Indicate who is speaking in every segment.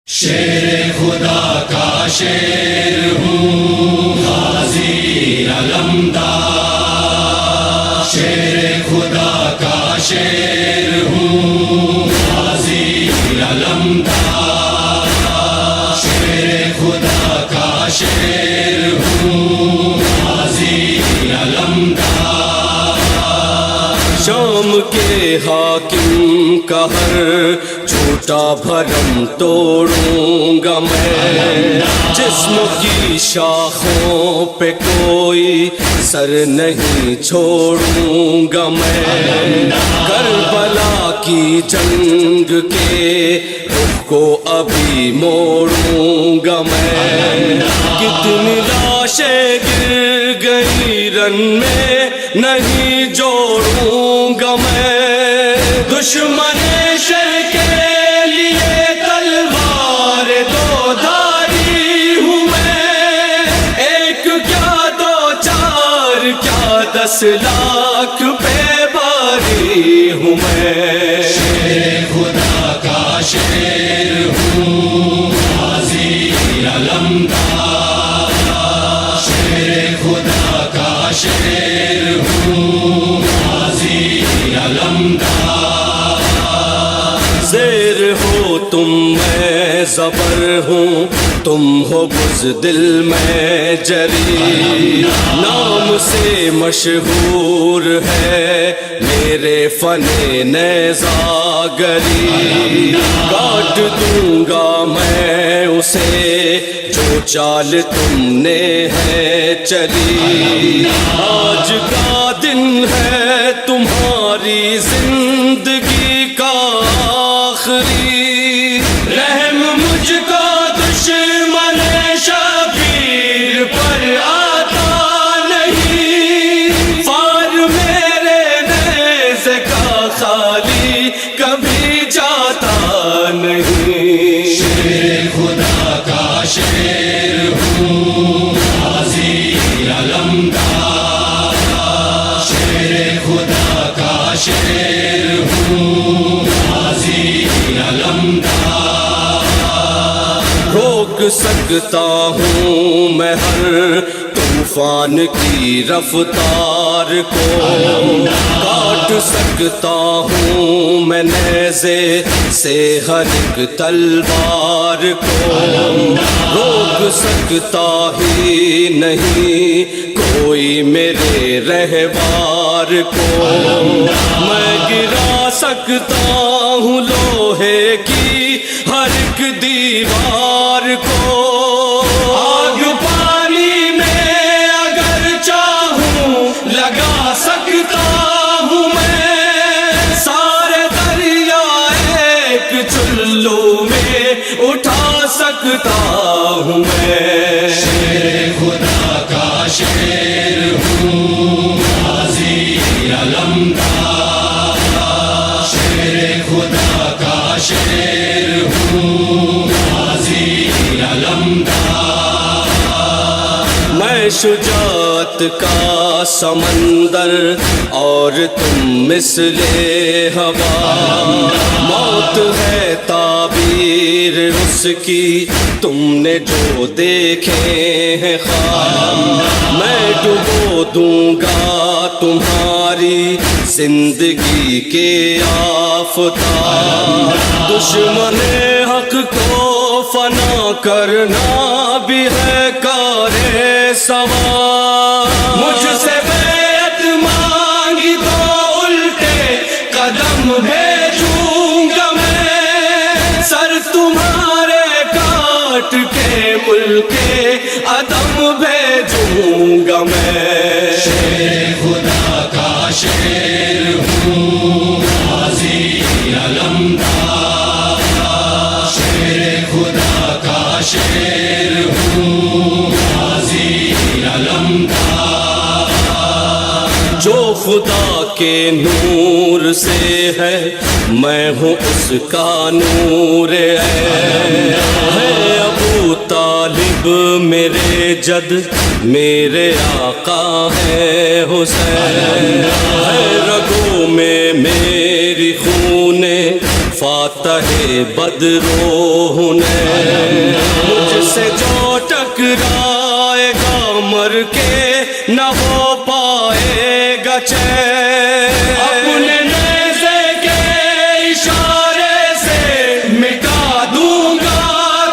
Speaker 1: شیر خدا کا شیر ہوں غازی علمدار، شیر خدا کا شیر ہوں غازی علمدار، شیر خدا کا شیر ہوں غازی علمدار۔
Speaker 2: شام کے حاکم کا ہر جھوٹا بھرم توڑوں گا میں، جسم کی شاخوں پہ کوئی سر نہیں چھوڑوں گا میں، کربلا کی جنگ کے رخ کو ابھی موڑوں گا میں، کتنی لاشیں گر گئی رن میں نہیں جوڑوں گا میں، دشمن شر کے لیے تلوار دو دھاری ہوں میں، ایک کیا دو چار کیا 10 لاکھ پہ بھاری ہوں میں،
Speaker 1: شیر خدا کا شیر ہوں غازی علمدار، شیر خدا کا شیر ہوں غازی علمدار۔
Speaker 2: زیر ہو تم میں زبر ہوں، تم ہو بزدل میں جری، نام سے مشہور ہے میرے فن نیزاگری، کاٹ دوں گا میں اسے جو چال تم نے ہے چلی، آج کا دن ہے تمہاری زندگی کا آخری، رحم مجھ کو دشمن شبیر پر آتا نہیں، فار میرے نیزے کا خالی کبھی جاتا نہیں،
Speaker 1: شیر خدا کا شیر ہوں غازی علمدار، شیر خدا کا شیر ہوں غازی علمدار۔
Speaker 2: روک سکتا ہوں میں ہر طوفان کی رفتار کو، کاٹ سکتا ہوں میں نیزے سے ہر ایک تلوار کو، روک سکتا ہی نہیں کوئی میرے رہوار کو، میں گرا سکتا ہوں لوہے کی ہر ایک دیوار کو، آگ پانی میں اگر چاہوں لگا سکتا ہوں میں، سارے دریا ایک چلو میں اٹھا سکتا ہوں میں،
Speaker 1: شیر خدا کا شیر ہوں غازی علمدار، شیر خدا کا شیر ہوں غازی علمدار۔
Speaker 2: میں شجاعت کا سمندر اور تم مثل ہوا، موت ہے تعبیر اس کی تم نے جو دیکھے ہیں خواب، میں ڈبو دوں گا تمہاری زندگی کے آفتاب، دشمن حق کو فنا کرنا بھی ہے کار سوار، مجھ سے بیعت مانگی تو الٹے قدم بھیجوں گا میں، سر تمہارے کاٹ کے ملک عدم بھیجوں گا میں،
Speaker 1: شیر خدا کا شیر ہوں غازی علمدار، شیر خدا کا شیر ہوں غازی علمدار۔
Speaker 2: جو خدا کے نور سے ہے میں ہوں اس کا نور ہے ابو طالب میرے جد میرے آقا ہے حسین، ہے رگوں میں میری خون فاطمہ فاتح بدرو حنین، مجھ سے جو ٹکرائے گا مر کے نہ ہو پائے گا چین، اپنے نیزے کے اشارے سے مٹا دوں گا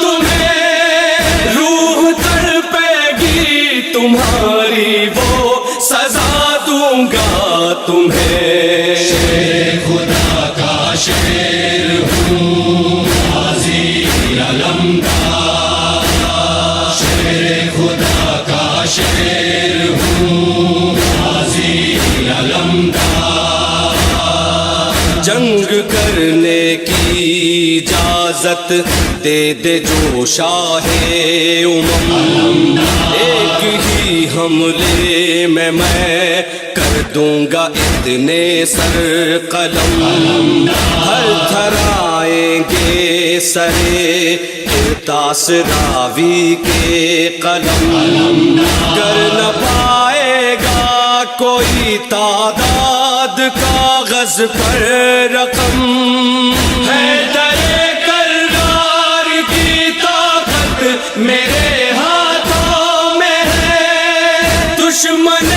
Speaker 2: تمہیں، روح تڑپے گی تمہاری وہ سزا دوں گا تمہیں،
Speaker 1: شیر خدا کا شیر ہوں غازی علمدار، شیر خدا کا شیر ہوں غازی علمدار،
Speaker 2: جنگ کرنے کی اجازت دے دے جو شاہ امم، ایک ہی حملے میں کر دوں گا اتنے سر قلم، ہر تھرائیں گے سرے کرتاس راوی کے قلم، کر نہ پائے گا کوئی تعداد کاغذ پر رقم، ہے درے کرار کی طاقت میرے ہاتھوں میں ہے، دشمن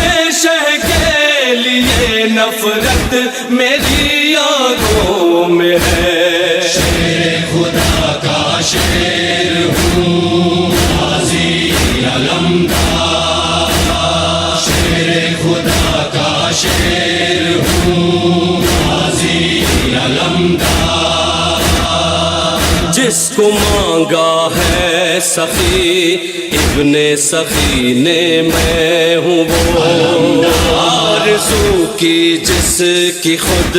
Speaker 2: شہ کے لیے نفرت میری آنکھوں میں ہے،
Speaker 1: شیر خدا کا شیر ہوں غازی علمدار، شیر خدا کا شیر ہوں غازی علمدار،
Speaker 2: جس کو مانگا ہے سخی ابن سخی نے میں ہوں وہ، آرزو کی جس کی خود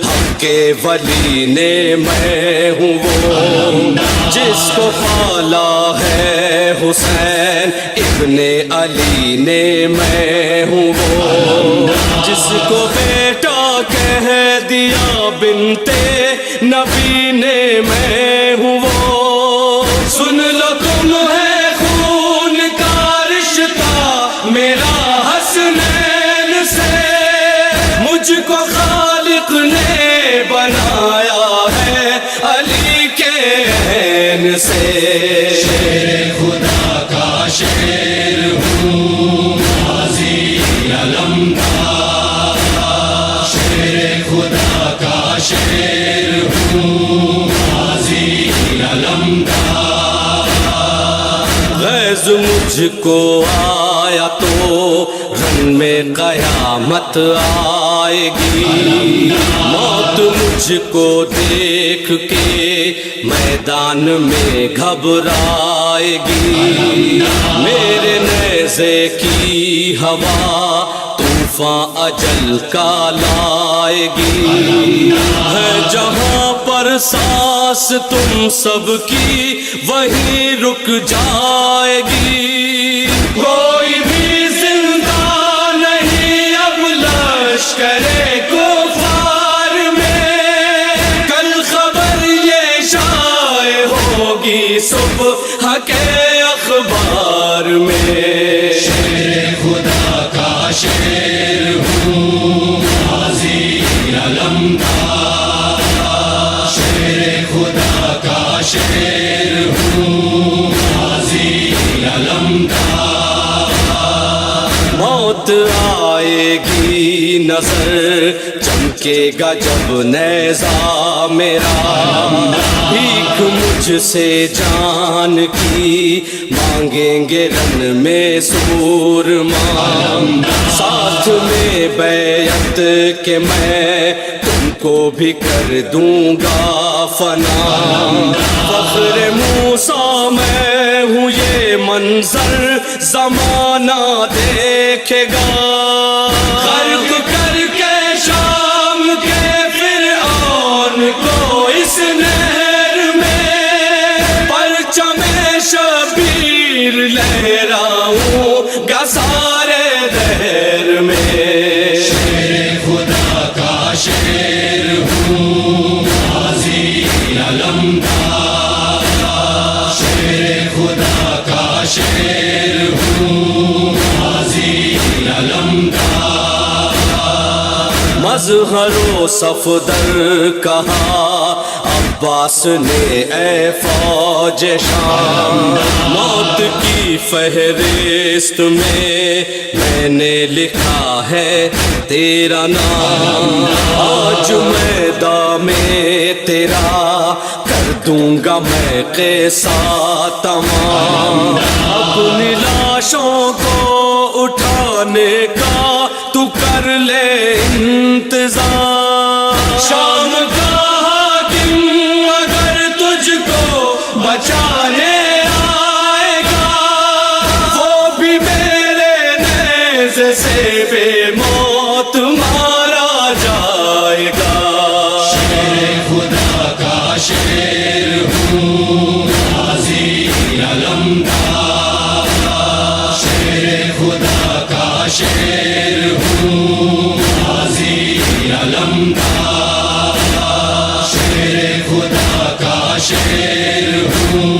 Speaker 2: حق کے ولی نے میں ہوں وہ، جس کو پالا ہے حسین ابن علی نے میں ہوں وہ، جس کو بیٹا کہہ دیا بنتے نبی نے میں ہوں وہ، سن لو تم ہے خون کا رشتہ میرا حسنین سے، مجھ کو خالق نے بنایا ہے علی کے عین سے،
Speaker 1: شیر خدا کا شیر ہوں غازی علمدار، شیر خدا کا شیر ہوں غازی علمدار،
Speaker 2: غیظ مجھ کو آیا تو رن میں قیامت آئے گی، موت مجھ کو دیکھ کے میدان میں گھبرائے گی، میرے نیزے کی ہوا طوفان اجل کا لائے گی، ہے جہاں پر سانس تم سب کی وہیں رک جائے گی، کوئی بھی زندہ نہیں اب لشکر کفار میں، کل خبر یہ شائع ہوگی صبح کے اخبار میں،
Speaker 1: شیر خدا کا شیر ہوں غازی علمدار، شیر خدا کا شیر ہوں غازی علمدار،
Speaker 2: موت آئے گی نظر چمکے گا جب نیزہ میرا، بھیک مجھ سے جان کی مانگیں گے رن میں سورما، ساتھ میں بیعت کہ میں تم کو بھی کر دوں گا فنا، فخر موسیٰ میں ہوں یہ منظر زمانہ دیکھے گا، غرق کر کے شام کے فرعون کو اس نہر میں، پرچم شبیر لہراؤں گا سارے دہر میں،
Speaker 1: شیر خدا کا شیر ہوں غازی علمدار، شیر خدا کا شیر ہوں غازی علمدار،
Speaker 2: مظہر و صفدر کہا اب عباس نے اے فوج شام موت کی فہرست میں نے لکھا ہے تیرا نام، آج میدان میں تیرا کر دوں گا میں قصہ تمام، اپنی لاشوں کو اٹھانے کا تو کر لے انتظار، شام کا حاکم اگر تجھ کو بچانے آئے گا وہ بھی میرے نیزے سے بے موت مارا جائے گا،
Speaker 1: شیر خدا کا شیر ہوں غازی علمدار، شیر خدا کا شیر ہوں غازی علمدار، شیر خدا کا شیر ہوں